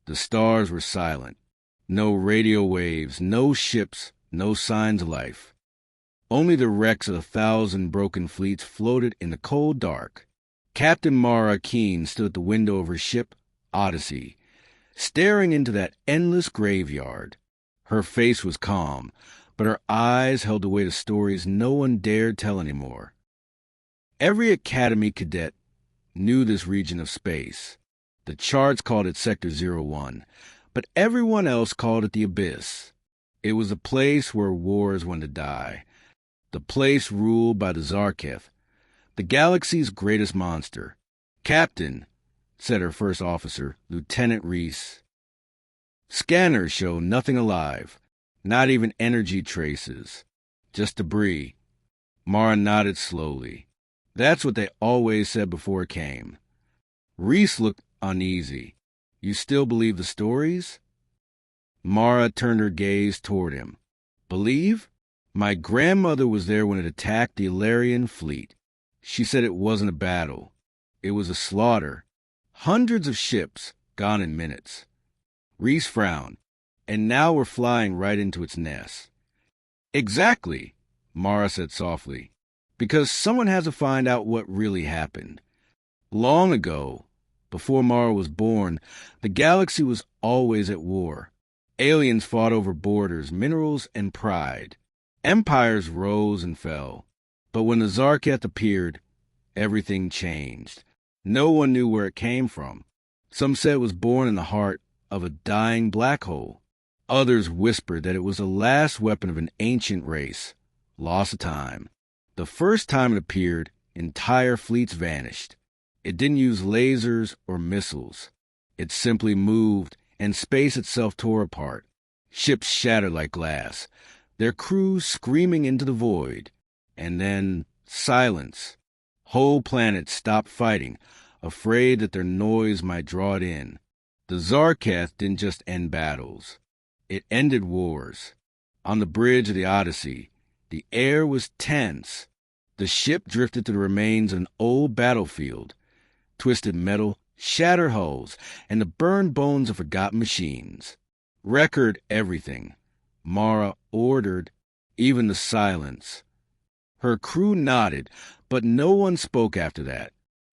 The stars were silent. No radio waves, no ships, no signs of life. Only the wrecks of 1,000 broken fleets floated in the cold dark. Captain Mara Keene stood at the window of her ship, Odyssey, staring into that endless graveyard. Her face was calm, but her eyes held the weight of stories no one dared tell anymore. Every Academy cadet knew this region of space. The charts called it Sector 01, but everyone else called it the Abyss. It was a place where wars went to die. The place ruled by the Zarketh, the galaxy's greatest monster. "Captain," said her first officer, Lieutenant Reese. "Scanners show nothing alive, not even energy traces, just debris." Mara nodded slowly. "That's what they always said before it came." Reese looked uneasy. "You still believe the stories?" Mara turned her gaze toward him. "Believe? My grandmother was there when it attacked the Illyrian fleet. She said it wasn't a battle. It was a slaughter. Hundreds of ships gone in minutes." Reese frowned. "And now we're flying right into its nest." "Exactly," Mara said softly. "Because someone has to find out what really happened. Long ago, before Mara was born, the galaxy was always at war. Aliens fought over borders, minerals, and pride. Empires rose and fell. But when the Zarketh appeared, everything changed. No one knew where it came from. Some said it was born in the heart of a dying black hole. Others whispered that it was the last weapon of an ancient race, lost to time. The first time it appeared, entire fleets vanished. It didn't use lasers or missiles. It simply moved, and space itself tore apart. Ships shattered like glass, their crews screaming into the void. And then silence. Whole planets stopped fighting, afraid that their noise might draw it in. The Zarketh didn't just end battles. It ended wars. On the bridge of the Odyssey, the air was tense. The ship drifted to the remains of an old battlefield. Twisted metal, shattered hulls, and the burned bones of forgotten machines. Record everything. Mara ordered, even the silence. Her crew nodded, but no one spoke after that.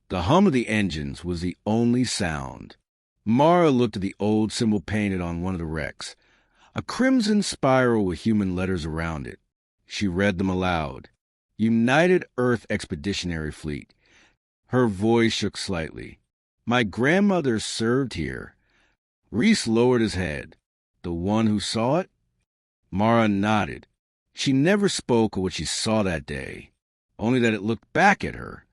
The hum of the engines was the only sound. Mara looked at the old symbol painted on one of the wrecks, a crimson spiral with human letters around it. She read them aloud. "United Earth Expeditionary Fleet." Her voice shook slightly. "My grandmother served here." Reese lowered his head. "The one who saw it?" Mara nodded. She never spoke of what she saw that day, only that it looked back at her.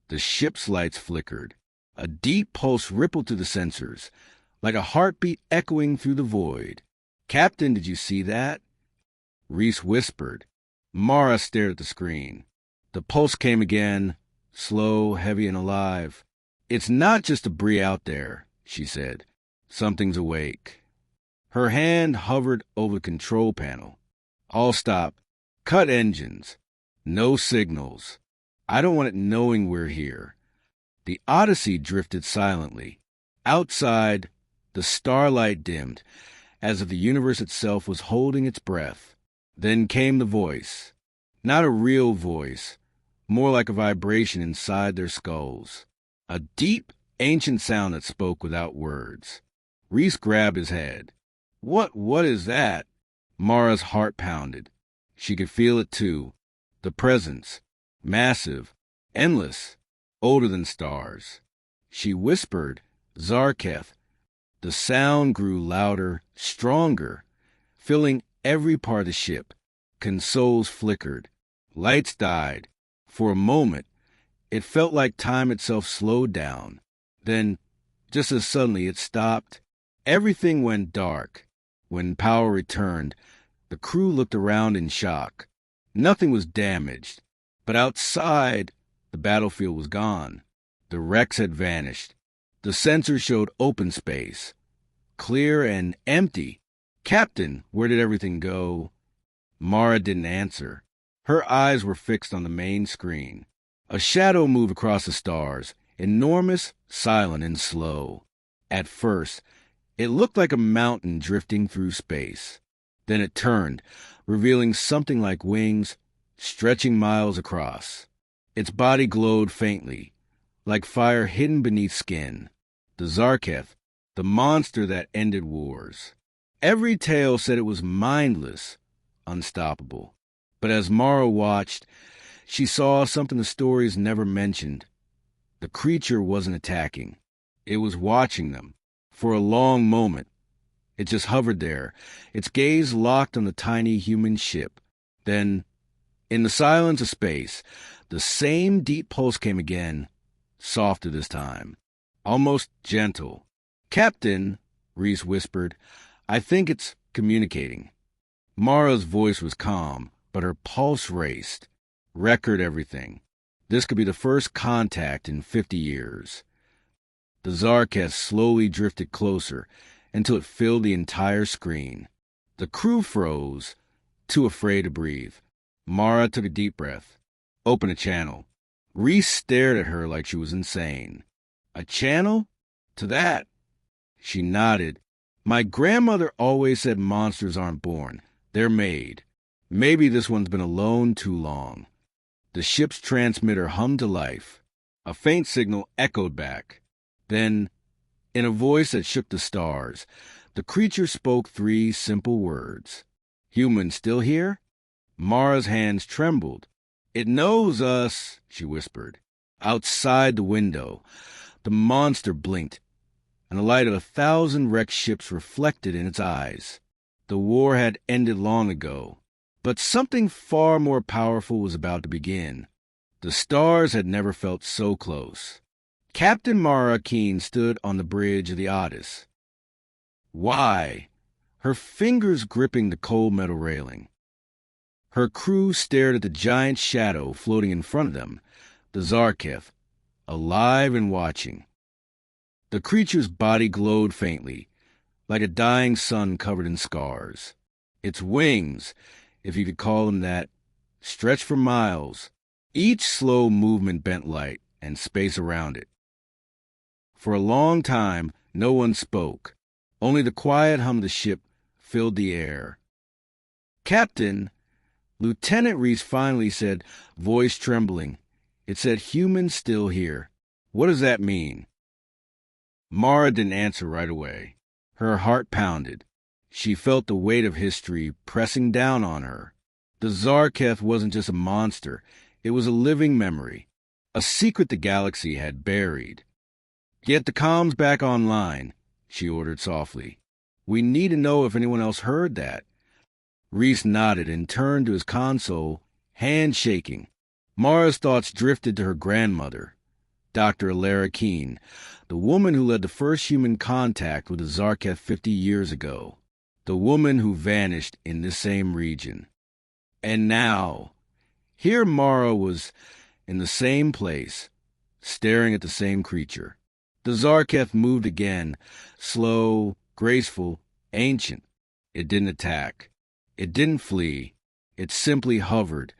The ship's lights flickered. A deep pulse rippled through the sensors, like a heartbeat echoing through the void. "Captain, did you see that?" Reese whispered. Mara stared at the screen. The pulse came again, slow, heavy, and alive. "It's not just debris out there," she said. "Something's awake." Her hand hovered over the control panel. "All stop. Cut engines. No signals. I don't want it knowing we're here." The Odyssey drifted silently. Outside, the starlight dimmed, as if the universe itself was holding its breath. Then came the voice. Not a real voice, more like a vibration inside their skulls. A deep, ancient sound that spoke without words. Reese grabbed his head. What is that?" Mara's heart pounded. She could feel it too. The presence. Massive. Endless. Older than stars. She whispered, "Zarketh." The sound grew louder, stronger, filling every part of the ship. Consoles flickered. Lights died. For a moment, it felt like time itself slowed down. Then, just as suddenly, it stopped. Everything went dark. When power returned, the crew looked around in shock. Nothing was damaged, but outside, the battlefield was gone. The wrecks had vanished. The sensors showed open space, clear and empty. "Captain, where did everything go?" Mara didn't answer. Her eyes were fixed on the main screen. A shadow moved across the stars, enormous, silent, and slow. At first, It looked like a mountain drifting through space. Then it turned, revealing something like wings stretching miles across. Its body glowed faintly, like fire hidden beneath skin. The Zarketh, the monster that ended wars. Every tale said it was mindless, unstoppable. But as Mara watched, she saw something the stories never mentioned. The creature wasn't attacking. It was watching them. For a long moment, it just hovered there, its gaze locked on the tiny human ship. Then, in the silence of space, the same deep pulse came again, softer this time, almost gentle. "Captain," Reese whispered, "I think it's communicating." Mara's voice was calm, but her pulse raced. Record everything. This could be the first contact in 50 years. The Zarketh slowly drifted closer until it filled the entire screen. The crew froze, too afraid to breathe. Mara took a deep breath. "Open a channel." Reese stared at her like she was insane. "A channel? To that?" She nodded. "My grandmother always said monsters aren't born. They're made. Maybe this one's been alone too long." The ship's transmitter hummed to life. A faint signal echoed back. Then, in a voice that shook the stars, the creature spoke 3 simple words. "Humans still here?" Mara's hands trembled. "It knows us," she whispered. Outside the window, the monster blinked, and the light of 1,000 wrecked ships reflected in its eyes. The war had ended long ago, but something far more powerful was about to begin. The stars had never felt so close. Captain Mara Keene stood on the bridge of the Odyssey. Why? Her fingers gripping the cold metal railing. Her crew stared at the giant shadow floating in front of them, the Zarketh, alive and watching. The creature's body glowed faintly, like a dying sun covered in scars. Its wings, if you could call them that, stretched for miles. Each slow movement bent light and space around it. For a long time, no one spoke. Only the quiet hum of the ship filled the air. "Captain," Lieutenant Reese finally said, voice trembling. It said, "Humans still here. What does that mean?" Mara didn't answer right away. Her heart pounded. She felt the weight of history pressing down on her. The Zarketh wasn't just a monster. It was a living memory, a secret the galaxy had buried. "Get the comms back online," she ordered softly. "We need to know if anyone else heard that." Reese nodded and turned to his console, hand shaking. Mara's thoughts drifted to her grandmother, Dr. Alara Keene, the woman who led the first human contact with the Zarketh 50 years ago, the woman who vanished in this same region. And now, here Mara was in the same place, staring at the same creature. The Zarketh moved again, slow, graceful, ancient. It didn't attack. It didn't flee. It simply hovered,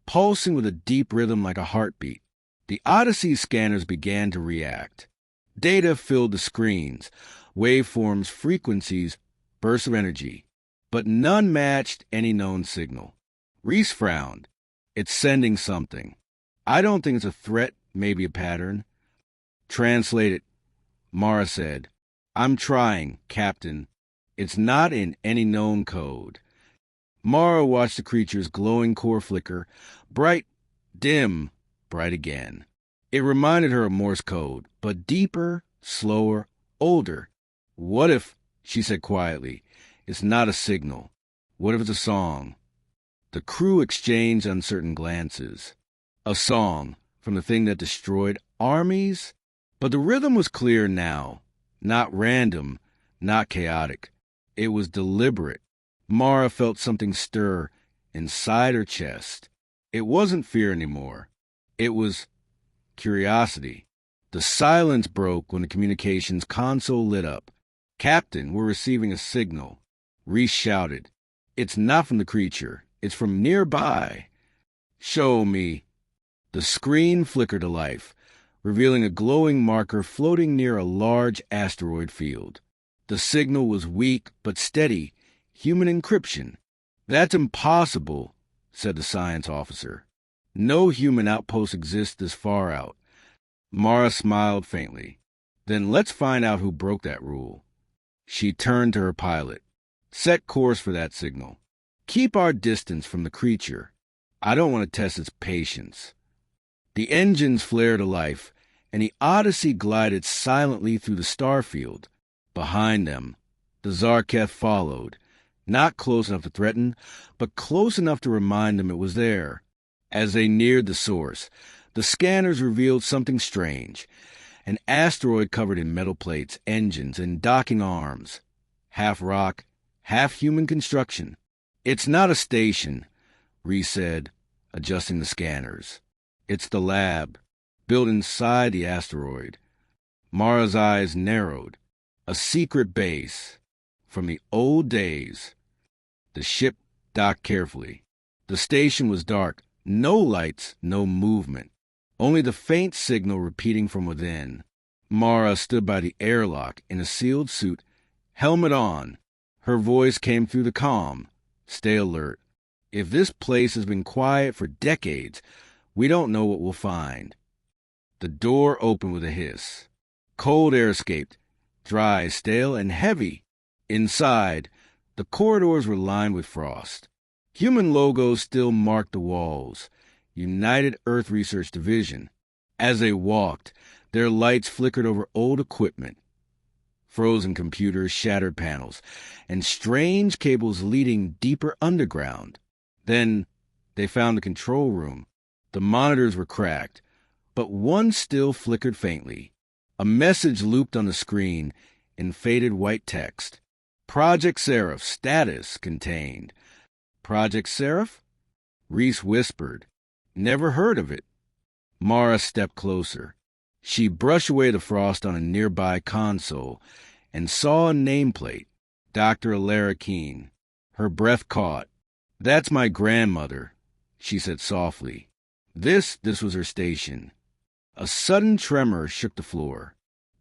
pulsing with a deep rhythm like a heartbeat. The Odyssey scanners began to react. Data filled the screens, waveforms, frequencies, bursts of energy, but none matched any known signal. Reese frowned. "It's sending something. I don't think it's a threat, maybe a pattern." "Translate it," Mara said. "I'm trying, Captain. It's not in any known code." Mara watched the creature's glowing core flicker, bright, dim, bright again. It reminded her of Morse code, but deeper, slower, older. "What if," she said quietly, "it's not a signal? What if it's a song?" The crew exchanged uncertain glances. A song from the thing that destroyed armies? But the rhythm was clear now. Not random, not chaotic. It was deliberate. Mara felt something stir inside her chest. It wasn't fear anymore. It was curiosity. The silence broke when the communications console lit up. "Captain, we're receiving a signal." Reese shouted. "It's not from the creature. It's from nearby." "Show me." The screen flickered to life, revealing a glowing marker floating near a large asteroid field. The signal was weak but steady, human encryption. That's impossible, said the science officer. No human outpost exists this far out. Mara smiled faintly. Then let's find out who broke that rule. She turned to her pilot. Set course for that signal. Keep our distance from the creature. I don't want to test its patience. The engines flared to life, and the Odyssey glided silently through the starfield. Behind them, the Zarketh followed, not close enough to threaten, but close enough to remind them it was there. As they neared the source, the scanners revealed something strange. An asteroid covered in metal plates, engines, and docking arms. Half rock, half human construction. It's not a station, Reese said, adjusting the scanners. It's the lab, built inside the asteroid. Mara's eyes narrowed. A secret base. From the old days. The ship docked carefully. The station was dark. No lights, no movement. Only the faint signal repeating from within. Mara stood by the airlock in a sealed suit, helmet on. Her voice came through the comm. Stay alert. If this place has been quiet for decades, we don't know what we'll find. The door opened with a hiss. Cold air escaped, dry, stale, and heavy. Inside, the corridors were lined with frost. Human logos still marked the walls. United Earth Research Division. As they walked, their lights flickered over old equipment. Frozen computers, shattered panels, and strange cables leading deeper underground. Then they found the control room. The monitors were cracked, but one still flickered faintly. A message looped on the screen in faded white text. Project Seraph status contained. Project Seraph? Reese whispered. Never heard of it. Mara stepped closer. She brushed away the frost on a nearby console and saw a nameplate. Dr. Alara Keene. Her breath caught. That's my grandmother, she said softly. This was her station. A sudden tremor shook the floor.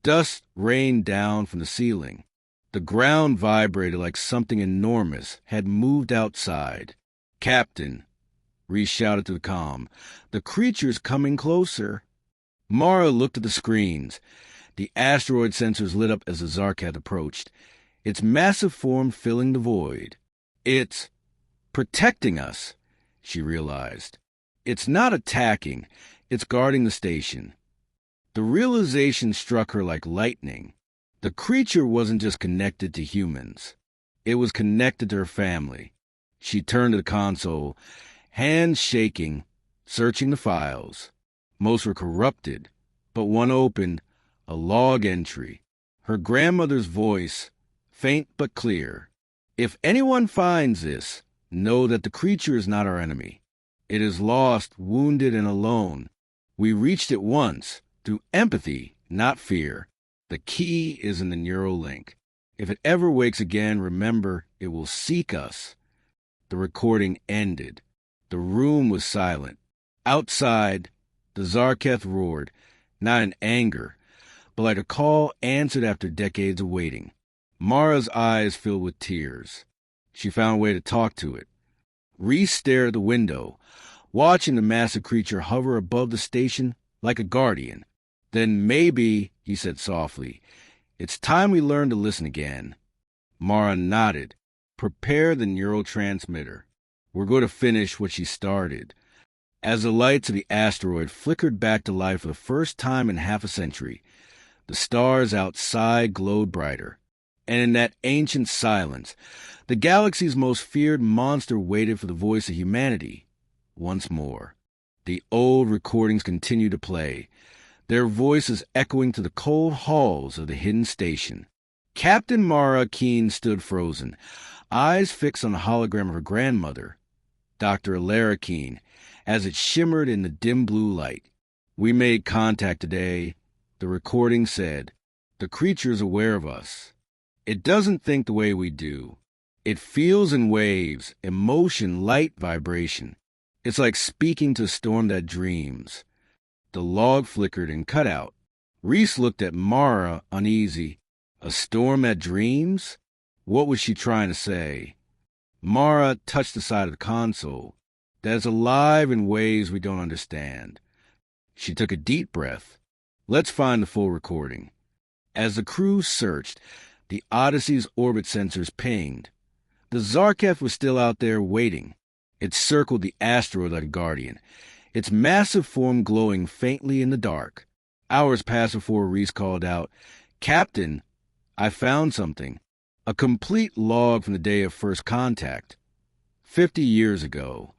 Dust rained down from the ceiling. The ground vibrated like something enormous had moved outside. Captain, Reese shouted to the comm, the creature's coming closer. Mara looked at the screens. The asteroid sensors lit up as the Zarketh approached, its massive form filling the void. It's protecting us, she realized. It's not attacking, it's guarding the station. The realization struck her like lightning. The creature wasn't just connected to humans. It was connected to her family. She turned to the console, hands shaking, searching the files. Most were corrupted, but one opened, a log entry. Her grandmother's voice, faint but clear. If anyone finds this, know that the creature is not our enemy. It is lost, wounded, and alone. We reached it once, through empathy, not fear. The key is in the neural link. If it ever wakes again, remember, it will seek us. The recording ended. The room was silent. Outside, the Zarketh roared, not in anger, but like a call answered after decades of waiting. Mara's eyes filled with tears. She found a way to talk to it. Reese stared at the window, watching the massive creature hover above the station like a guardian. Then maybe, he said softly, it's time we learn to listen again. Mara nodded. Prepare the neurotransmitter. We're going to finish what she started. As the lights of the asteroid flickered back to life for the first time in half a century, the stars outside glowed brighter. And in that ancient silence, the galaxy's most feared monster waited for the voice of humanity. Once more, the old recordings continued to play, their voices echoing to the cold halls of the hidden station. Captain Mara Keene stood frozen, eyes fixed on the hologram of her grandmother, Dr. Alara Keene, as it shimmered in the dim blue light. We made contact today, the recording said. The creature is aware of us. It doesn't think the way we do. It feels in waves, emotion, light, vibration. It's like speaking to a storm that dreams. The log flickered and cut out. Reese looked at Mara, uneasy. A storm that dreams? What was she trying to say? Mara touched the side of the console. That's alive in ways we don't understand. She took a deep breath. Let's find the full recording. As the crew searched, the Odyssey's orbit sensors pinged. The Zarkef was still out there waiting. It circled the asteroid like a guardian, its massive form glowing faintly in the dark. Hours passed before Reese called out, "Captain, I found something. A complete log from the day of first contact. 50 years ago."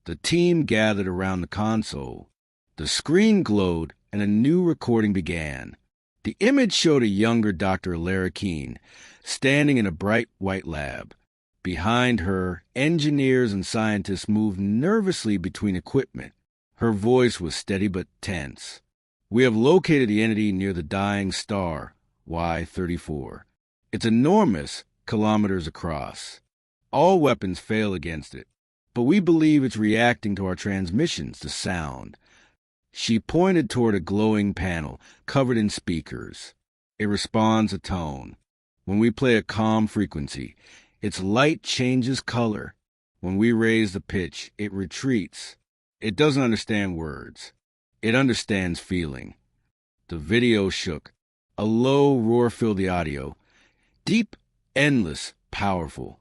The team gathered around the console. The screen glowed, and a new recording began. The image showed a younger Dr. Lara Keene, standing in a bright white lab. Behind her, engineers and scientists moved nervously between equipment. Her voice was steady but tense. "We have located the entity near the dying star, Y-34. It's enormous, kilometers across. All weapons fail against it, but we believe it's reacting to our transmissions, the sound." She pointed toward a glowing panel covered in speakers. "It responds to tone. When we play a calm frequency, its light changes color. When we raise the pitch, it retreats. It doesn't understand words. It understands feeling." The video shook. A low roar filled the audio. Deep, endless, powerful.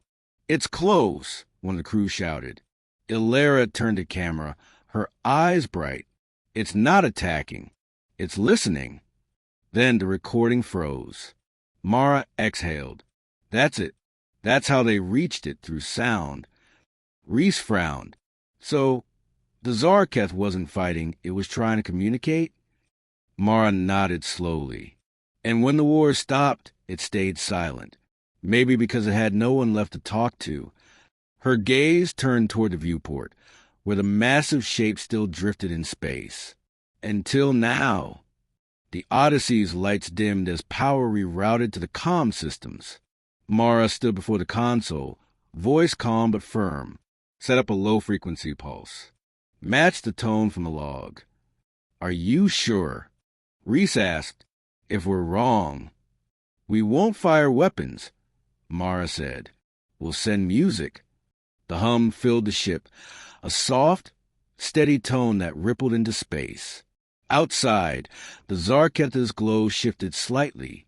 "It's close," one of the crew shouted. Ilara turned to camera, her eyes bright. "It's not attacking. It's listening." Then the recording froze. Mara exhaled. "That's it. That's how they reached it, through sound." Reese frowned. "So, the Zarketh wasn't fighting, it was trying to communicate?" Mara nodded slowly. "And when the war stopped, it stayed silent. Maybe because it had no one left to talk to." Her gaze turned toward the viewport, where the massive shape still drifted in space. Until now. The Odyssey's lights dimmed as power rerouted to the comm systems. Mara stood before the console, voice calm but firm. "Set up a low-frequency pulse. Match the tone from the log." "Are you sure?" Reese asked. "If we're wrong." "We won't fire weapons," Mara said. "We'll send music." The hum filled the ship, a soft, steady tone that rippled into space. Outside, the Zarketh's glow shifted slightly,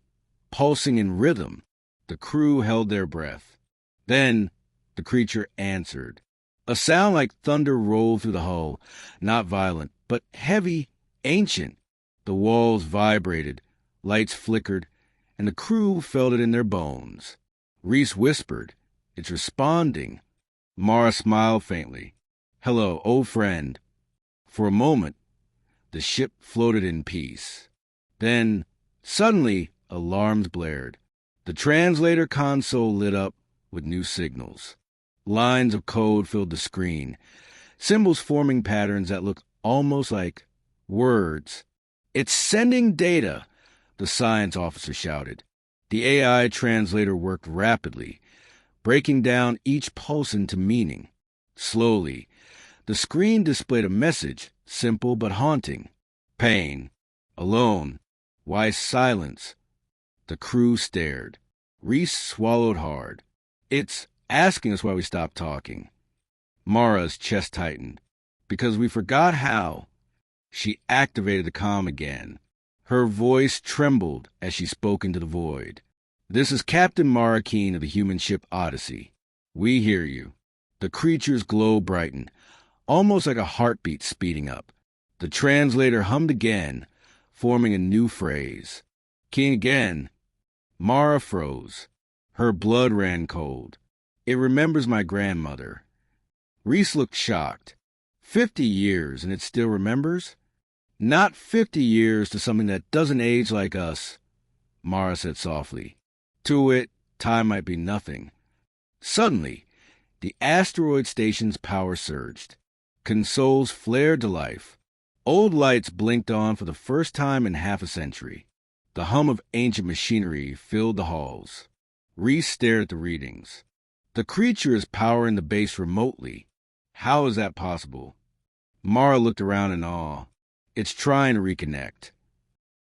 pulsing in rhythm. The crew held their breath. Then the creature answered. A sound like thunder rolled through the hull, not violent, but heavy, ancient. The walls vibrated, lights flickered, and the crew felt it in their bones. Reese whispered, "It's responding." Mara smiled faintly. "Hello, old friend." For a moment, the ship floated in peace. Then, suddenly, alarms blared. The translator console lit up with new signals. Lines of code filled the screen, symbols forming patterns that looked almost like words. "It's sending data," the science officer shouted. The AI translator worked rapidly, breaking down each pulse into meaning. Slowly, the screen displayed a message, simple but haunting. "Pain. Alone. Why silence?" The crew stared. Reese swallowed hard. "It's asking us why we stopped talking." Mara's chest tightened. "Because we forgot how." She activated the comm again. Her voice trembled as she spoke into the void. "This is Captain Mara Keene of the human ship Odyssey. We hear you." The creature's glow brightened, almost like a heartbeat speeding up. The translator hummed again, forming a new phrase. "Keene again." Mara froze. Her blood ran cold. "It remembers my grandmother." Reese looked shocked. 50 years, and it still remembers? "Not 50 years to something that doesn't age like us," Mara said softly. "To it, time might be nothing." Suddenly, the asteroid station's power surged. Consoles flared to life. Old lights blinked on for the first time in half a century. The hum of ancient machinery filled the halls. Reese stared at the readings. "The creature is powering the base remotely. How is that possible?" Mara looked around in awe. "It's trying to reconnect."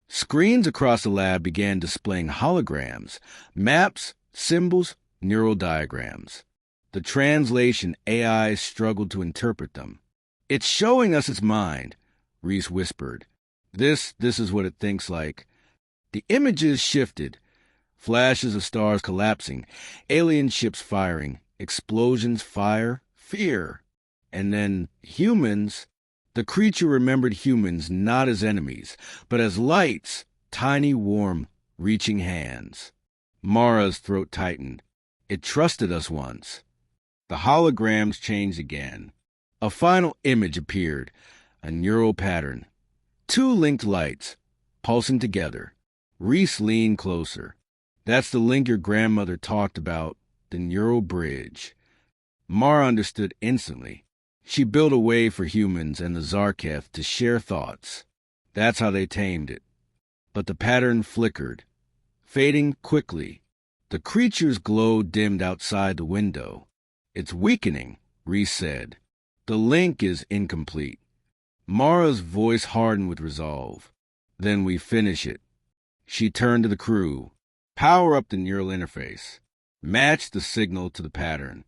Screens across the lab began displaying holograms, maps, symbols, neural diagrams. The translation AI struggled to interpret them. "It's showing us its mind," Reese whispered. This is what it thinks like." The images shifted. Flashes of stars collapsing, alien ships firing, explosions, fire, fear. And then humans. The creature remembered humans not as enemies, but as lights, tiny, warm, reaching hands. Mara's throat tightened. It trusted us once. The holograms changed again. A final image appeared, a neural pattern. Two linked lights, pulsing together. Reese leaned closer. "That's the link your grandmother talked about, the neural bridge." Mara understood instantly. She built a way for humans and the Zarketh to share thoughts. That's how they tamed it. But the pattern flickered, fading quickly. The creature's glow dimmed outside the window. "It's weakening," Reese said. "The link is incomplete." Mara's voice hardened with resolve. "Then we finish it." She turned to the crew. "Power up the neural interface. Match the signal to the pattern.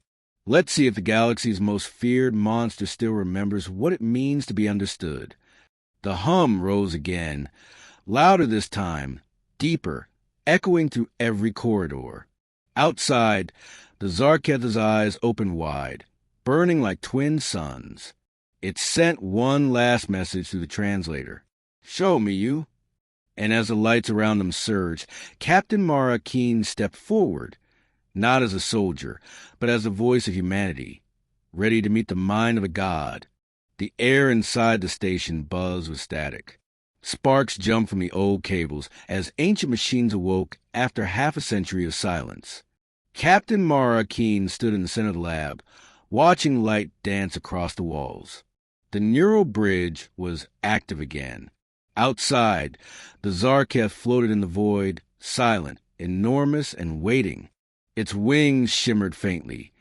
Let's see if the galaxy's most feared monster still remembers what it means to be understood." The hum rose again, louder this time, deeper, echoing through every corridor. Outside, the Zarketh's eyes opened wide, burning like twin suns. It sent one last message through the translator. "Show me you." And as the lights around them surged, Captain Mara Keen stepped forward, not as a soldier, but as the voice of humanity, ready to meet the mind of a god. The air inside the station buzzed with static. Sparks jumped from the old cables as ancient machines awoke after half a century of silence. Captain Mara Keen stood in the center of the lab, watching light dance across the walls. The neural bridge was active again. Outside, the Zarketh floated in the void, silent, enormous, and waiting. Its wings shimmered faintly,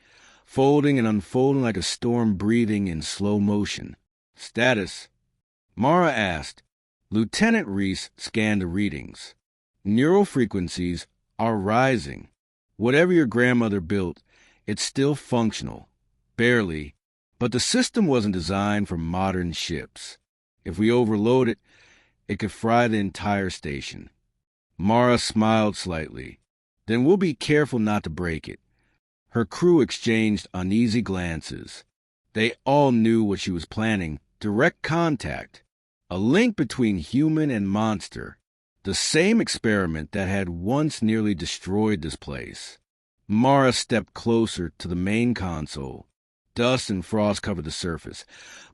folding and unfolding like a storm breathing in slow motion. "Status?" Mara asked. Lieutenant Reese scanned the readings. "Neural frequencies are rising. Whatever your grandmother built, it's still functional. Barely. But the system wasn't designed for modern ships. If we overload it, it could fry the entire station." Mara smiled slightly. "Then we'll be careful not to break it." Her crew exchanged uneasy glances. They all knew what she was planning. Direct contact. A link between human and monster. The same experiment that had once nearly destroyed this place. Mara stepped closer to the main console. Dust and frost covered the surface,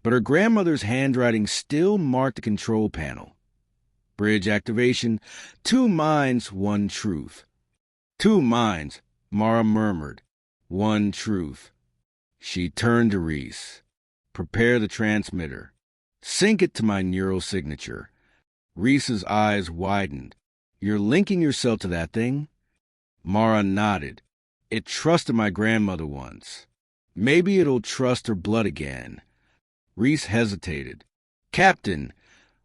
but her grandmother's handwriting still marked the control panel. "Bridge activation. 2 minds, 1 truth." "2 minds," Mara murmured. "1 truth." She turned to Reese. "Prepare the transmitter. Sync it to my neural signature." Reese's eyes widened. "You're linking yourself to that thing?" Mara nodded. "It trusted my grandmother once. Maybe it'll trust her blood again." Reese hesitated. "Captain,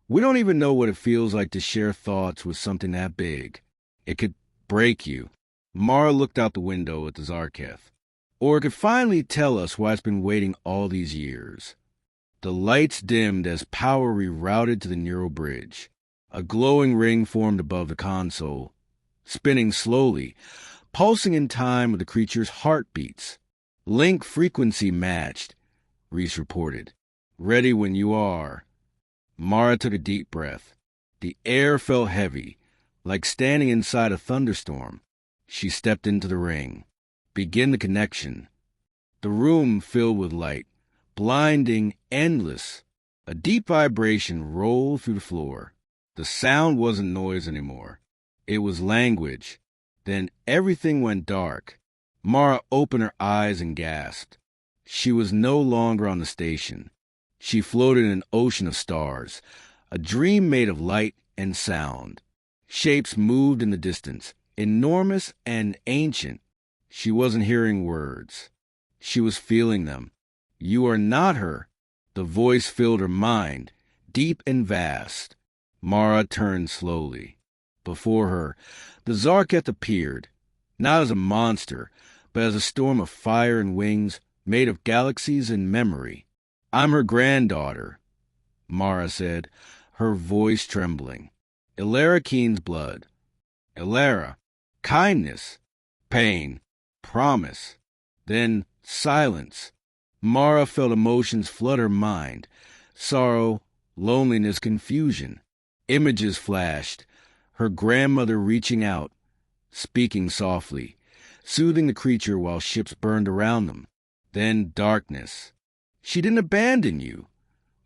we don't even know what it feels like to share thoughts with something that big. It could break you." Mara looked out the window at the Zarketh. "Or it could finally tell us why it's been waiting all these years." The lights dimmed as power rerouted to the neural bridge. A glowing ring formed above the console, spinning slowly, pulsing in time with the creature's heartbeats. "Link frequency matched," Reese reported. "Ready when you are." Mara took a deep breath. The air felt heavy, like standing inside a thunderstorm. She stepped into the ring. "Begin the connection." The room filled with light, blinding, endless. A deep vibration rolled through the floor. The sound wasn't noise anymore. It was language. Then everything went dark. Mara opened her eyes and gasped. She was no longer on the station. She floated in an ocean of stars, a dream made of light and sound. Shapes moved in the distance, enormous and ancient. She wasn't hearing words. She was feeling them. "You are not her." The voice filled her mind, deep and vast. Mara turned slowly. Before her, the Zarketh appeared, not as a monster, but as a storm of fire and wings made of galaxies and memory. "I'm her granddaughter," Mara said, her voice trembling. "Elara Keen's blood. Elara. Kindness. Pain. Promise." Then silence. Mara felt emotions flood her mind. Sorrow, loneliness, confusion. Images flashed. Her grandmother reaching out, speaking softly, soothing the creature while ships burned around them. Then darkness. "She didn't abandon you,"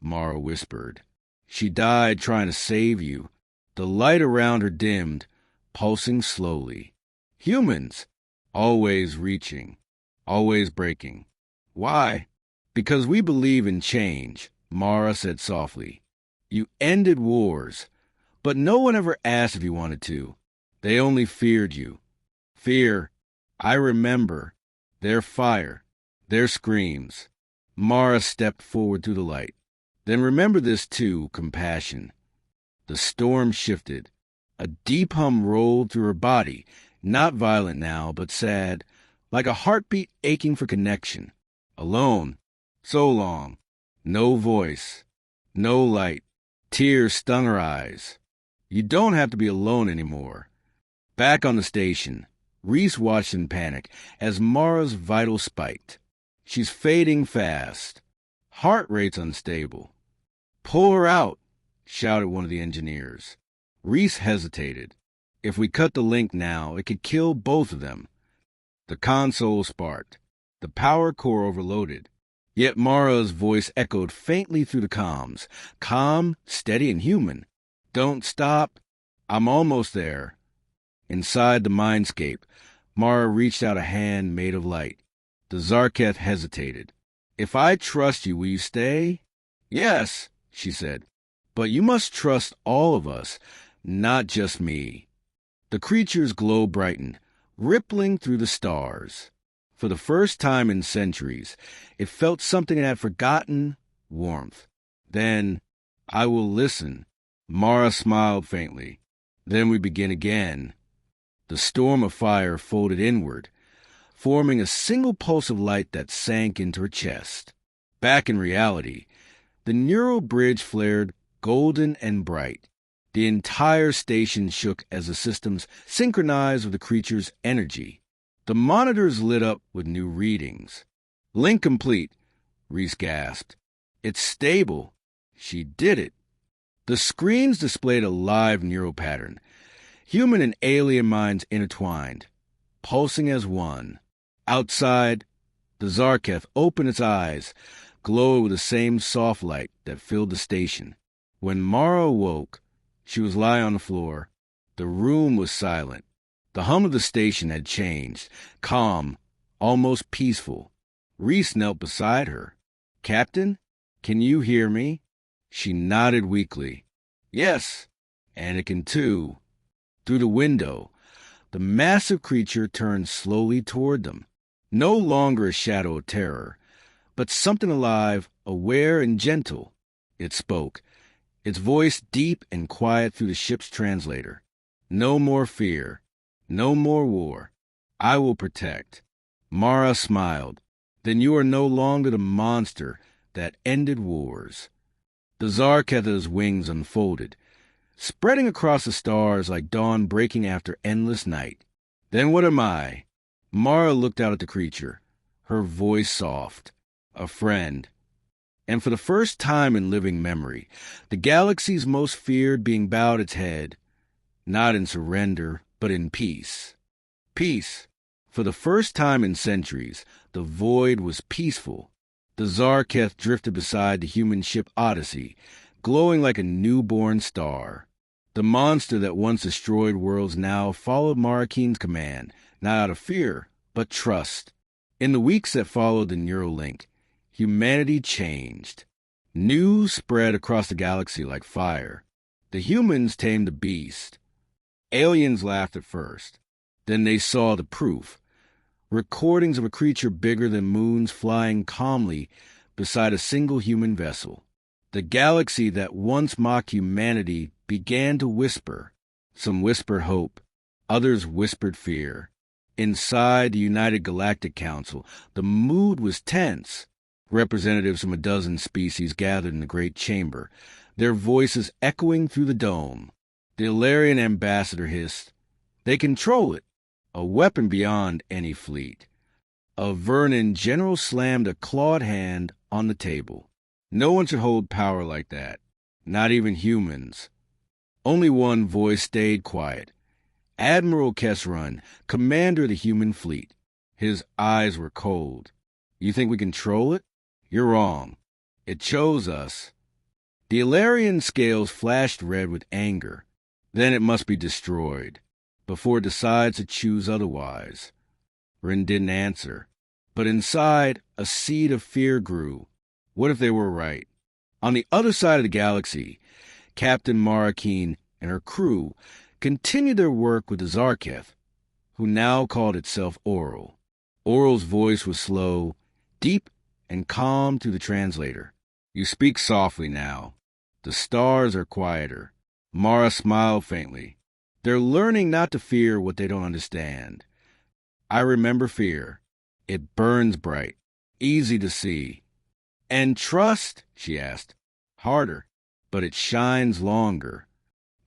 Mara whispered. "She died trying to save you." The light around her dimmed, pulsing slowly. "Humans, always reaching, always breaking. Why?" "Because we believe in change," Mara said softly. "You ended wars, but no one ever asked if you wanted to. They only feared you. Fear. I remember. Their fire. Their screams." Mara stepped forward through the light. "Then remember this too, compassion." The storm shifted. A deep hum rolled through her body, not violent now, but sad, like a heartbeat aching for connection. Alone. So long. No voice. No light. Tears stung her eyes. "You don't have to be alone anymore." Back on the station, Reese watched in panic as Mara's vitals spiked. "She's fading fast. Heart rate's unstable." "Pull her out," shouted one of the engineers. Reese hesitated. If we cut the link now, it could kill both of them. The console sparked. The power core overloaded. Yet Mara's voice echoed faintly through the comms, calm, steady, and human. "Don't stop. I'm almost there." Inside the mindscape, Mara reached out a hand made of light. The Zarketh hesitated. "If I trust you, will you stay?" "Yes," she said. "But you must trust all of us, not just me." The creature's glow brightened, rippling through the stars. For the first time in centuries, it felt something it had forgotten, warmth. Then, "I will listen." Mara smiled faintly. "Then we begin again." The storm of fire folded inward, forming a single pulse of light that sank into her chest. Back in reality, the neural bridge flared golden and bright. The entire station shook as the systems synchronized with the creature's energy. The monitors lit up with new readings. "Link complete," Reese gasped. "It's stable." She did it. The screens displayed a live neural pattern. Human and alien minds intertwined, pulsing as one. Outside, the Zarketh opened its eyes, glowing with the same soft light that filled the station. When Mara awoke, she was lying on the floor. The room was silent. The hum of the station had changed, calm, almost peaceful. Reese knelt beside her. "Captain, can you hear me?" She nodded weakly. "Yes, Anakin too." Through the window, the massive creature turned slowly toward them. No longer a shadow of terror, but something alive, aware and gentle. It spoke, its voice deep and quiet through the ship's translator. "No more fear. No more war. I will protect." Mara smiled. "Then you are no longer the monster that ended wars." The Zarketh's wings unfolded, spreading across the stars like dawn breaking after endless night. "Then what am I?" Mara looked out at the creature, her voice soft. "A friend." And for the first time in living memory, the galaxy's most feared being bowed its head, not in surrender, but in peace. Peace. For the first time in centuries, the void was peaceful. The Zarketh drifted beside the human ship Odyssey, glowing like a newborn star. The monster that once destroyed worlds now followed Mara Keen's command, not out of fear, but trust. In the weeks that followed the Neuralink, humanity changed. News spread across the galaxy like fire. The humans tamed the beast. Aliens laughed at first. Then they saw the proof. Recordings of a creature bigger than moons flying calmly beside a single human vessel. The galaxy that once mocked humanity began to whisper. Some whispered hope, others whispered fear. Inside the United Galactic Council, the mood was tense. Representatives from a dozen species gathered in the great chamber, their voices echoing through the dome. The Ilarian ambassador hissed, "They control it, a weapon beyond any fleet." A Vernon general slammed a clawed hand on the table. No one should hold power like that, not even humans. Only one voice stayed quiet. Admiral Kesrun, commander of the human fleet. His eyes were cold. "You think we control it? You're wrong. It chose us." The Ilarian scales flashed red with anger. Then it must be destroyed, before it decides to choose otherwise. Ren didn't answer, but inside, a seed of fear grew. What if they were right? On the other side of the galaxy, Captain Marakeen and her crew continued their work with the Zarketh, who now called itself Oral. Oral's voice was slow, deep, and calm to the translator. "You speak softly now. The stars are quieter." Mara smiled faintly. "They're learning not to fear what they don't understand." "I remember fear. It burns bright, easy to see." "And trust?" she asked. "Harder, but it shines longer."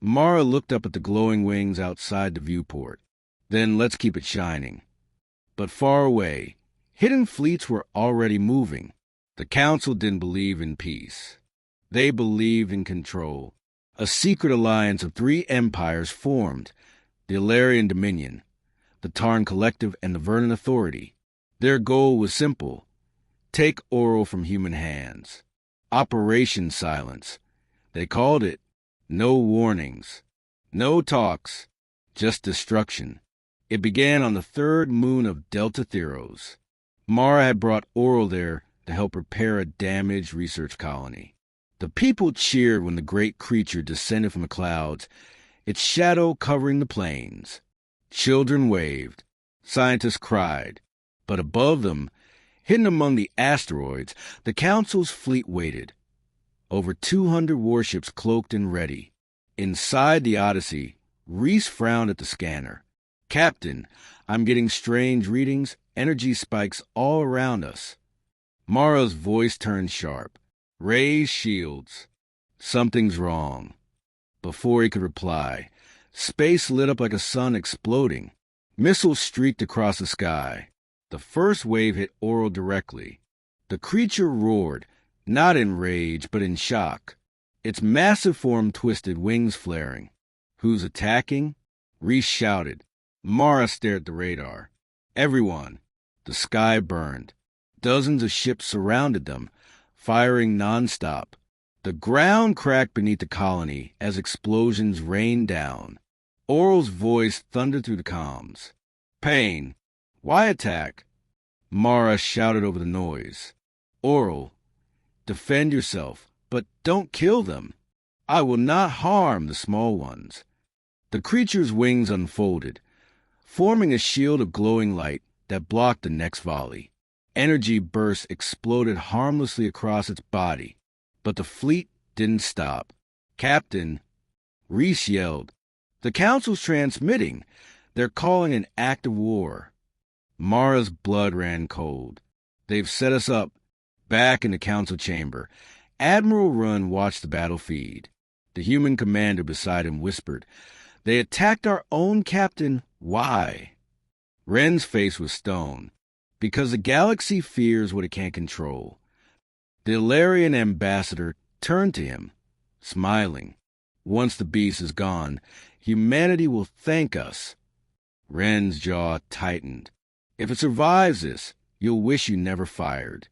Mara looked up at the glowing wings outside the viewport. "Then let's keep it shining." But far away, hidden fleets were already moving. The Council didn't believe in peace. They believed in control. A secret alliance of 3 empires formed: the Ilarian Dominion, the Tarn Collective, and the Vernon Authority. Their goal was simple: take Oral from human hands. Operation Silence. They called it. No warnings, no talks, just destruction. It began on the 3rd moon of Delta Theros. Mara had brought Oral there to help repair a damaged research colony. The people cheered when the great creature descended from the clouds, its shadow covering the plains. Children waved. Scientists cried. But above them, hidden among the asteroids, the Council's fleet waited. Over 200 warships cloaked and ready. Inside the Odyssey, Reese frowned at the scanner. "Captain, I'm getting strange readings, energy spikes all around us." Mara's voice turned sharp. "Raise shields. Something's wrong." Before he could reply, space lit up like a sun exploding. Missiles streaked across the sky. The first wave hit Oral directly. The creature roared, not in rage, but in shock. Its massive form twisted, wings flaring. "Who's attacking?" Reese shouted. Mara stared at the radar. "Everyone." The sky burned. Dozens of ships surrounded them, firing nonstop. The ground cracked beneath the colony as explosions rained down. Oral's voice thundered through the comms. "Pain. Why attack?" Mara shouted over the noise. "Oral, defend yourself, but don't kill them. I will not harm the small ones." The creature's wings unfolded, forming a shield of glowing light that blocked the next volley. Energy bursts exploded harmlessly across its body, but the fleet didn't stop. "Captain," Reese yelled, "the Council's transmitting. They're calling an act of war." Mara's blood ran cold. "They've set us up." Back in the Council chamber, Admiral Run watched the battle feed. The human commander beside him whispered, "They attacked our own captain. Why?" Ren's face was stone. "Because the galaxy fears what it can't control." The Ilarian ambassador turned to him, smiling. "Once the beast is gone, humanity will thank us." Ren's jaw tightened. "If it survives this, you'll wish you never fired."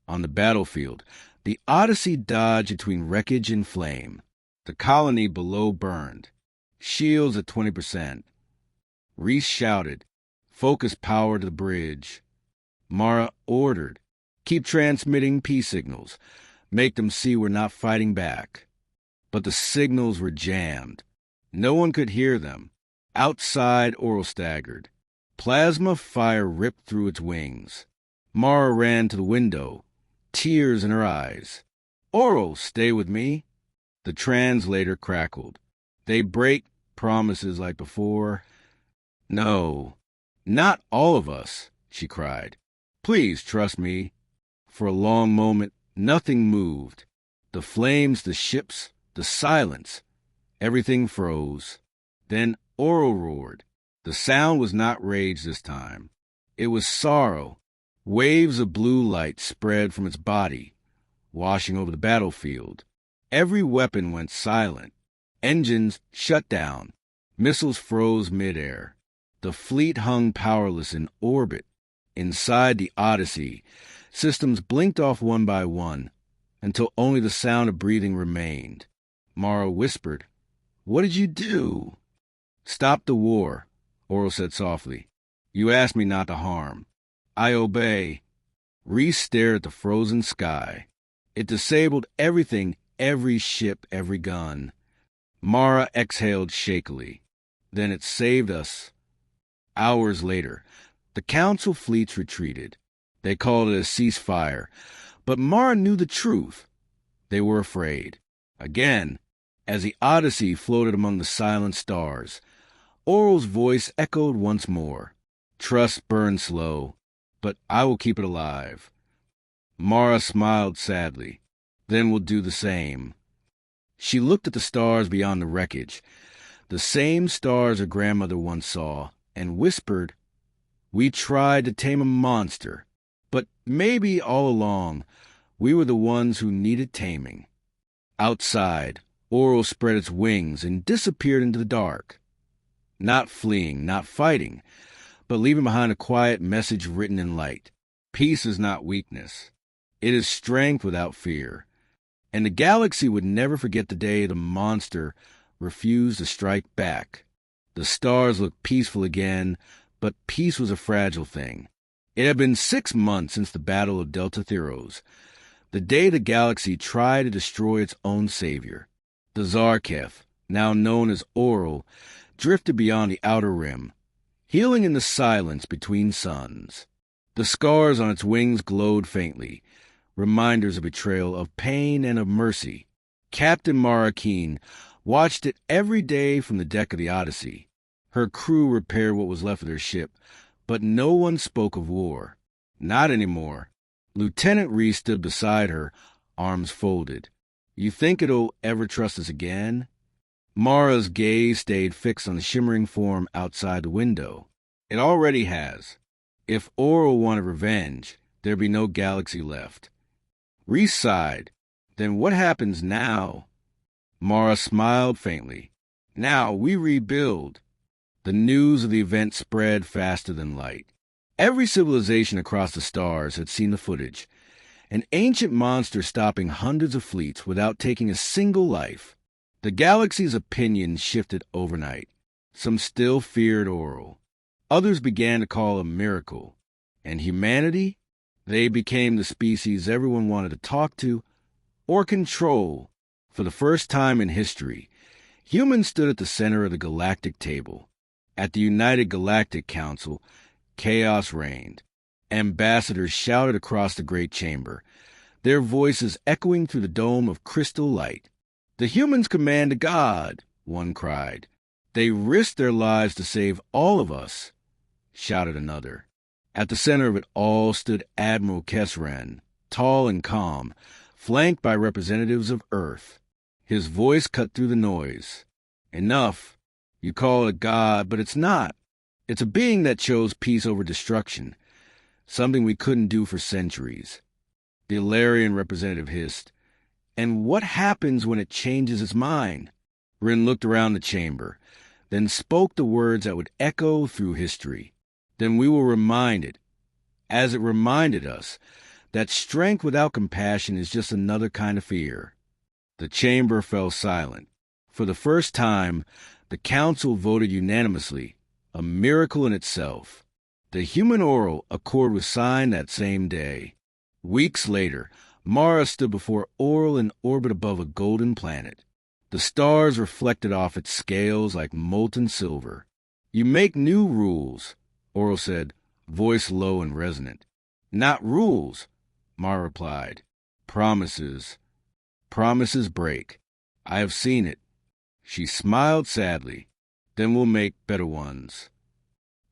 On the battlefield, the Odyssey dodged between wreckage and flame. The colony below burned. Shields at 20%. Reese shouted, "Focus power to the bridge." Mara ordered, "Keep transmitting peace signals. Make them see we're not fighting back." But the signals were jammed. No one could hear them. Outside, Oral staggered. Plasma fire ripped through its wings. Mara ran to the window, tears in her eyes. Oral, stay with me. The translator crackled. They break promises like before. No, not all of us, she cried. Please trust me. For a long moment, nothing moved. The flames, the ships, the silence. Everything froze. Then Oral roared. The sound was not rage this time. It was sorrow. Waves of blue light spread from its body, washing over the battlefield. Every weapon went silent. Engines shut down. Missiles froze midair. The fleet hung powerless in orbit. Inside the Odyssey, systems blinked off one by one until only the sound of breathing remained. Mara whispered, "What did you do?" "Stop the war," Oral said softly. "You asked me not to harm. I obey." Reese stared at the frozen sky. It disabled everything, every ship, every gun. Mara exhaled shakily. Then it saved us. Hours later, the Council fleets retreated. They called it a ceasefire, but Mara knew the truth. They were afraid. Again, as the Odyssey floated among the silent stars, Oral's voice echoed once more. "Trust burns slow, but I will keep it alive." Mara smiled sadly. "Then we'll do the same." She looked at the stars beyond the wreckage, the same stars her grandmother once saw, and whispered, "We tried to tame a monster, but maybe all along we were the ones who needed taming." Outside, Oral spread its wings and disappeared into the dark. Not fleeing, not fighting, but leaving behind a quiet message written in light. Peace is not weakness. It is strength without fear. And the galaxy would never forget the day the monster refused to strike back. The stars looked peaceful again, but peace was a fragile thing. It had been 6 months since the Battle of Delta Theros, the day the galaxy tried to destroy its own savior. The Zarketh, now known as Oral, drifted beyond the outer rim, healing in the silence between suns. The scars on its wings glowed faintly, reminders of betrayal, of pain, and of mercy. Captain Mara Keen watched it every day from the deck of the Odyssey. Her crew repaired what was left of their ship, but no one spoke of war. Not anymore. Lieutenant Reese stood beside her, arms folded. "You think it'll ever trust us again?" Mara's gaze stayed fixed on the shimmering form outside the window. "It already has. If Oral wanted revenge, there'd be no galaxy left." Reese sighed. "Then what happens now?" Mara smiled faintly. "Now we rebuild." The news of the event spread faster than light. Every civilization across the stars had seen the footage. An ancient monster stopping hundreds of fleets without taking a single life. The galaxy's opinion shifted overnight. Some still feared Oral. Others began to call it a miracle. And humanity? They became the species everyone wanted to talk to or control. For the first time in history, humans stood at the center of the galactic table. At the United Galactic Council, chaos reigned. Ambassadors shouted across the great chamber, their voices echoing through the dome of crystal light. "The humans command a god," one cried. "They risked their lives to save all of us," shouted another. At the center of it all stood Admiral Kesran, tall and calm, flanked by representatives of Earth. His voice cut through the noise. "Enough. You call it a god, but it's not. It's a being that chose peace over destruction, something we couldn't do for centuries." The Ilarian representative hissed, "And what happens when it changes its mind?" Rin looked around the chamber, then spoke the words that would echo through history. "Then we will remind it, as it reminded us, that strength without compassion is just another kind of fear." The chamber fell silent. For the first time, the council voted unanimously, a miracle in itself. The human Oral Accord was signed that same day. Weeks later, Mara stood before Oral in orbit above a golden planet. The stars reflected off its scales like molten silver. "You make new rules," Oral said, voice low and resonant. "Not rules," Mara replied. "Promises." Promises break. I have seen it. She smiled sadly. Then we'll make better ones.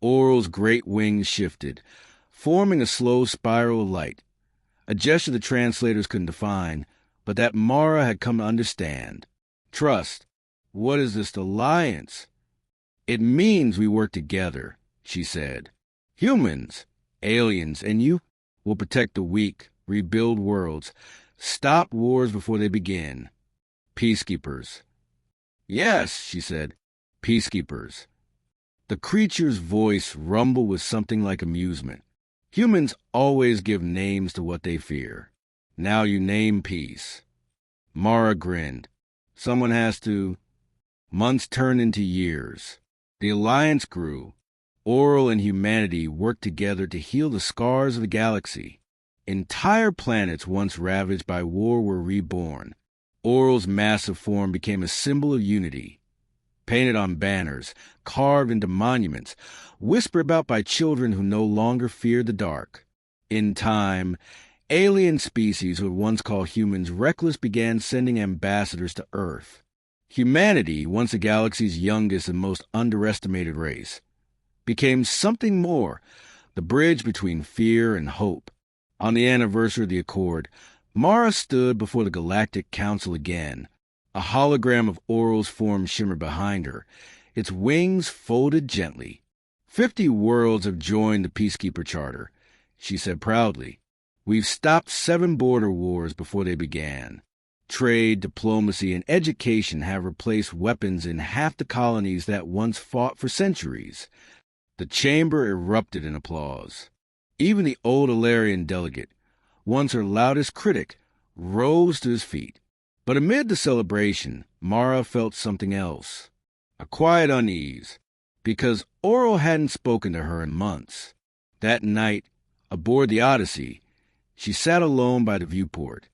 Oral's great wings shifted, forming a slow spiral of light, a gesture the translators couldn't define, but that Mara had come to understand. Trust. What is this alliance? It means we work together, she said. Humans, aliens, and you will protect the weak, rebuild worlds, stop wars before they begin. Peacekeepers. Yes, she said. Peacekeepers. The creature's voice rumbled with something like amusement. Humans always give names to what they fear. Now you name peace. Mara grinned. Someone has to. Months turned into years. The alliance grew. Oral and humanity worked together to heal the scars of the galaxy. Entire planets once ravaged by war were reborn. Oral's massive form became a symbol of unity. Painted on banners, carved into monuments, whispered about by children who no longer feared the dark. In time, alien species who had once called humans reckless began sending ambassadors to Earth. Humanity, once the galaxy's youngest and most underestimated race, became something more, the bridge between fear and hope. On the anniversary of the Accord, Mara stood before the Galactic Council again. A hologram of Oral's form shimmered behind her, its wings folded gently. 50 worlds have joined the Peacekeeper Charter, she said proudly. We've stopped 7 border wars before they began. Trade, diplomacy, and education have replaced weapons in half the colonies that once fought for centuries. The chamber erupted in applause. Even the old Alarian delegate, once her loudest critic, rose to his feet. But amid the celebration, Mara felt something else. A quiet unease, because Oral hadn't spoken to her in months. That night, aboard the Odyssey, she sat alone by the viewport.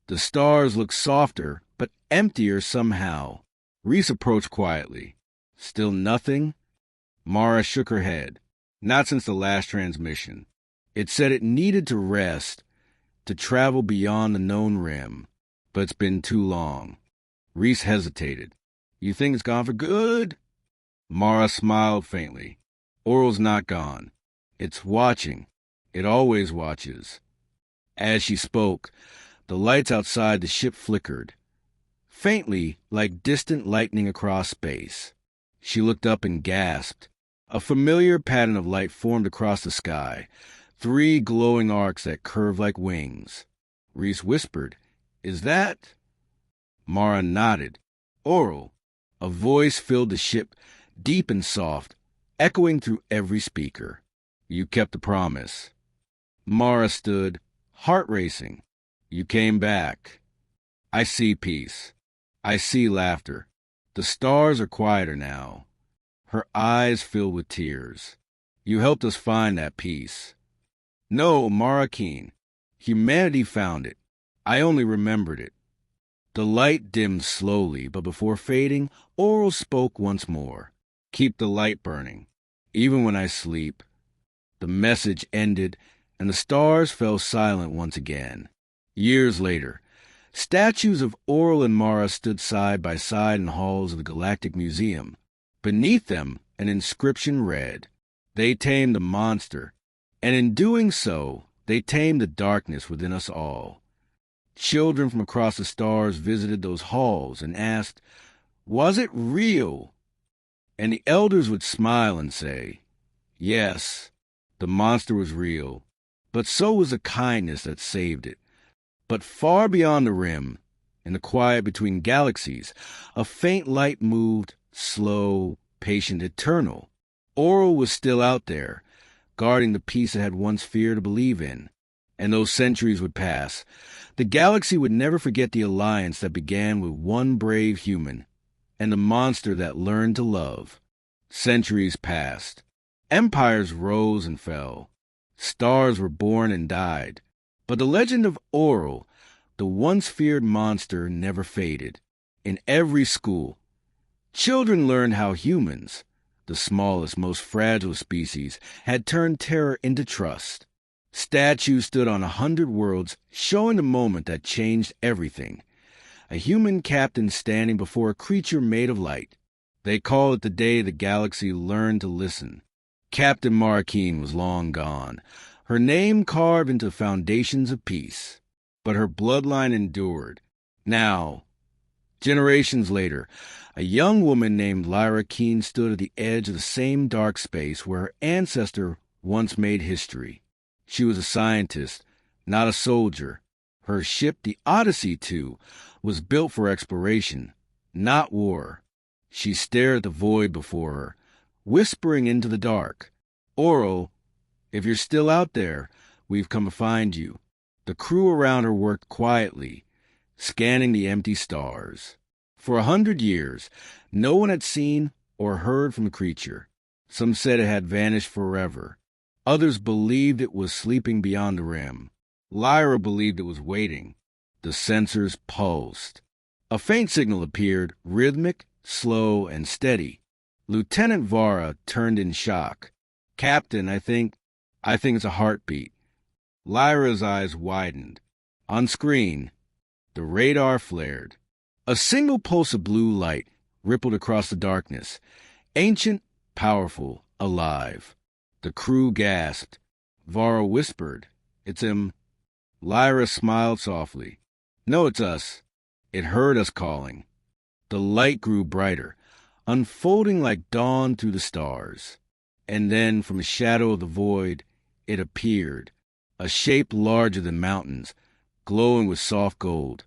The stars looked softer, but emptier somehow. Rhys approached quietly. Still nothing? Mara shook her head. Not since the last transmission. It said it needed to rest, to travel beyond the known rim. But it's been too long. Rhys hesitated. You think it's gone for good? Mara smiled faintly. Oral's not gone. It's watching. It always watches. As she spoke, the lights outside the ship flickered, faintly like distant lightning across space. She looked up and gasped. A familiar pattern of light formed across the sky, 3 glowing arcs that curved like wings. Rhys whispered, Is that? Mara nodded. Oral. A voice filled the ship, deep and soft, echoing through every speaker. You kept the promise. Mara stood, heart racing. You came back. I see peace. I see laughter. The stars are quieter now. Her eyes filled with tears. You helped us find that peace. No, Mara Keen. Humanity found it. I only remembered it. The light dimmed slowly, but before fading, Oral spoke once more. Keep the light burning, even when I sleep. The message ended, and the stars fell silent once again. Years later, statues of Oral and Mara stood side by side in halls of the Galactic Museum. Beneath them, an inscription read, They tamed the monster, and in doing so, they tamed the darkness within us all. Children from across the stars visited those halls and asked, Was it real? And the elders would smile and say, Yes, the monster was real, but so was the kindness that saved it. But far beyond the rim, in the quiet between galaxies, a faint light moved, slow, patient, eternal. Oral was still out there, guarding the peace it had once feared to believe in. And those centuries would pass. The galaxy would never forget the alliance that began with one brave human and the monster that learned to love. Centuries passed. Empires rose and fell. Stars were born and died. But the legend of Oral, the once feared monster, never faded. In every school, children learned how humans, the smallest, most fragile species, had turned terror into trust. Statues stood on 100 worlds, showing the moment that changed everything. a human captain standing before a creature made of light. They call it the day the galaxy learned to listen. Captain Marakeen was long gone, her name carved into foundations of peace. But her bloodline endured. Now, generations later, a young woman named Lyra Keen stood at the edge of the same dark space where her ancestor once made history. She was a scientist, not a soldier. Her ship, the Odyssey II, was built for exploration, not war. She stared at the void before her, whispering into the dark, "Oral, if you're still out there, we've come to find you." The crew around her worked quietly, scanning the empty stars. For 100 years, no one had seen or heard from the creature. Some said it had vanished forever. Others believed it was sleeping beyond the rim. Lyra believed it was waiting. The sensors pulsed. A faint signal appeared, rhythmic, slow, and steady. Lieutenant Vara turned in shock. "Captain, I think it's a heartbeat." Lyra's eyes widened. On screen, the radar flared. A single pulse of blue light rippled across the darkness. Ancient, powerful, alive. The crew gasped. Vara whispered, "It's him." Lyra smiled softly. "No, it's us." It heard us calling. The light grew brighter, unfolding like dawn through the stars. And then, from the shadow of the void, it appeared, a shape larger than mountains, glowing with soft gold.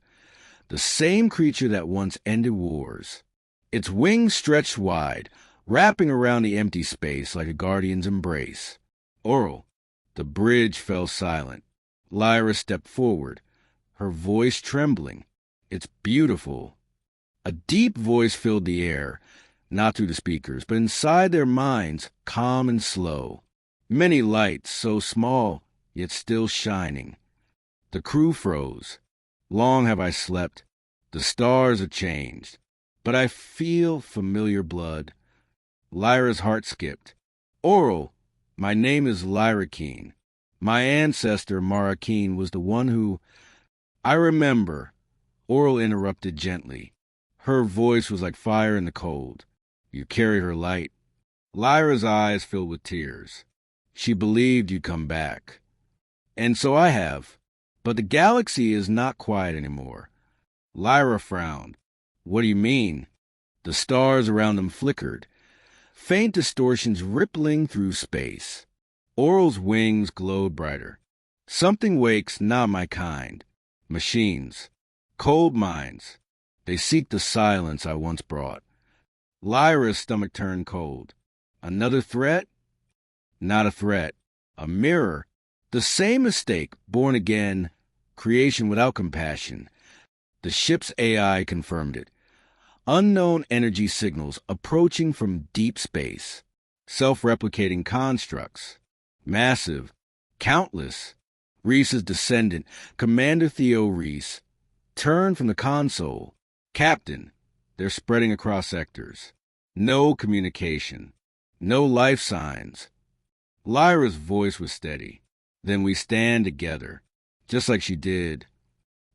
The same creature that once ended wars. Its wings stretched wide, wrapping around the empty space like a guardian's embrace. "Oral." The bridge fell silent. Lyra stepped forward, her voice trembling. "It's beautiful." A deep voice filled the air, not through the speakers, but inside their minds, calm and slow. Many lights, so small, yet still shining. The crew froze. Long have I slept. The stars are changed. But I feel familiar blood. Lyra's heart skipped. "Oral, my name is Lyra Keen. My ancestor, Mara Keen, was the one who—" "I remember," Oral interrupted gently. Her voice was like fire in the cold. "You carried her light." Lyra's eyes filled with tears. "She believed you'd come back. And so I have. But the galaxy is not quiet anymore." Lyra frowned. "What do you mean?" The stars around them flickered, faint distortions rippling through space. Oral's wings glowed brighter. "Something wakes, not my kind. Machines. Cold minds. They seek the silence I once brought." Lyra's stomach turned cold. "Another threat?" "Not a threat. A mirror. The same mistake, born again, creation without compassion." The ship's AI confirmed it. Unknown energy signals approaching from deep space. Self-replicating constructs. Massive. Countless. Reese's descendant, Commander Theo Reese, turned from the console. "Captain, they're spreading across sectors. No communication. No life signs." Lyra's voice was steady. "Then we stand together, just like she did."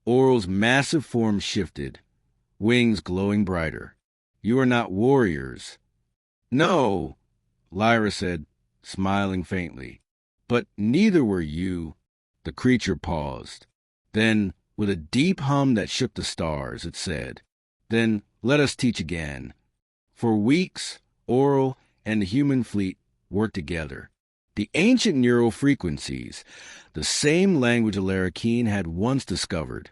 Oral's massive form shifted, wings glowing brighter. "You are not warriors." "No," Lyra said, smiling faintly. "But neither were you." The creature paused. Then, with a deep hum that shook the stars, it said, "Then let us teach again." For weeks, Oral and the human fleet worked together. The ancient neural frequencies, the same language Lyra Keen had once discovered,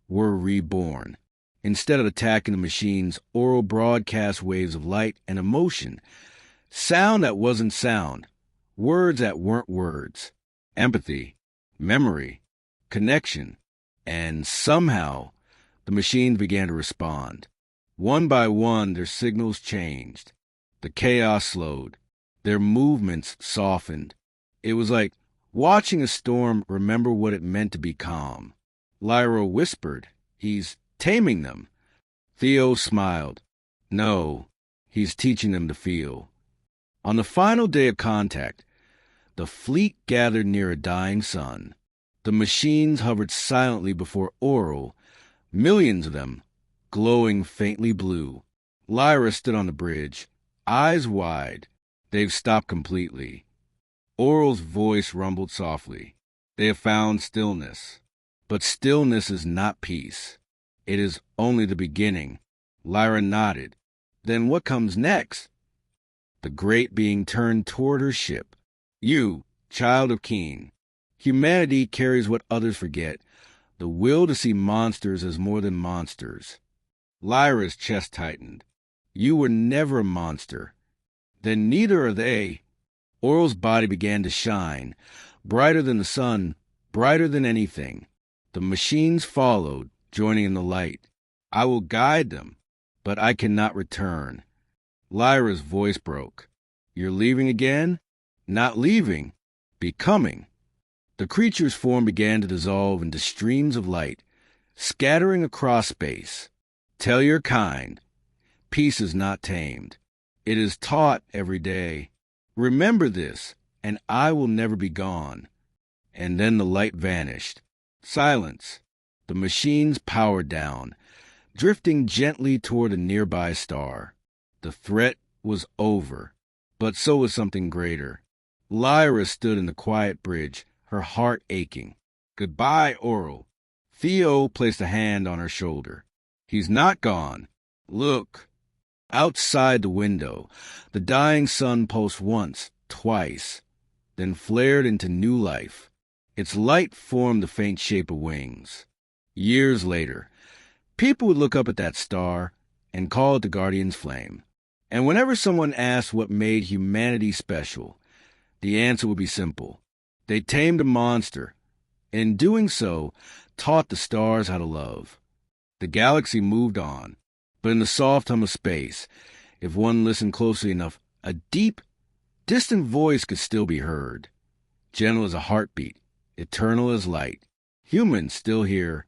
were reborn. Instead of attacking the machines, Oral broadcast waves of light and emotion, sound that wasn't sound, words that weren't words, empathy, memory, connection, and somehow the machines began to respond. One by one, their signals changed. The chaos slowed. Their movements softened. It was like watching a storm remember what it meant to be calm. Lyra whispered, "He's taming them." Theo smiled. "No, he's teaching them to feel." On the final day of contact, the fleet gathered near a dying sun. The machines hovered silently before Oral, millions of them, glowing faintly blue. Lyra stood on the bridge, eyes wide. They've stopped completely. Oral's voice rumbled softly. They have found stillness. But stillness is not peace. It is only the beginning. Lyra nodded. Then what comes next? The great being turned toward her ship. You, child of Keen. Humanity carries what others forget, the will to see monsters as more than monsters. Lyra's chest tightened. You were never a monster. Then neither are they. Oral's body began to shine, brighter than the sun, brighter than anything. The machines followed, joining in the light. I will guide them, but I cannot return. Lyra's voice broke. You're leaving again? Not leaving, becoming. The creature's form began to dissolve into streams of light, scattering across space. Tell your kind, peace is not tamed. It is taught every day. Remember this, and I will never be gone. And then the light vanished. Silence. The machines powered down, drifting gently toward a nearby star. The threat was over, but so was something greater. Lyra stood in the quiet bridge, her heart aching. Goodbye, Oral. Theo placed a hand on her shoulder. He's not gone. Look. Outside the window, the dying sun pulsed once, twice, then flared into new life. Its light formed the faint shape of wings. Years later, people would look up at that star and call it the Guardian's Flame. And whenever someone asked what made humanity special, the answer would be simple. They tamed a monster, and in doing so, taught the stars how to love. The galaxy moved on, but in the soft hum of space, if one listened closely enough, a deep, distant voice could still be heard. Gentle as a heartbeat, eternal as light. Humans still here,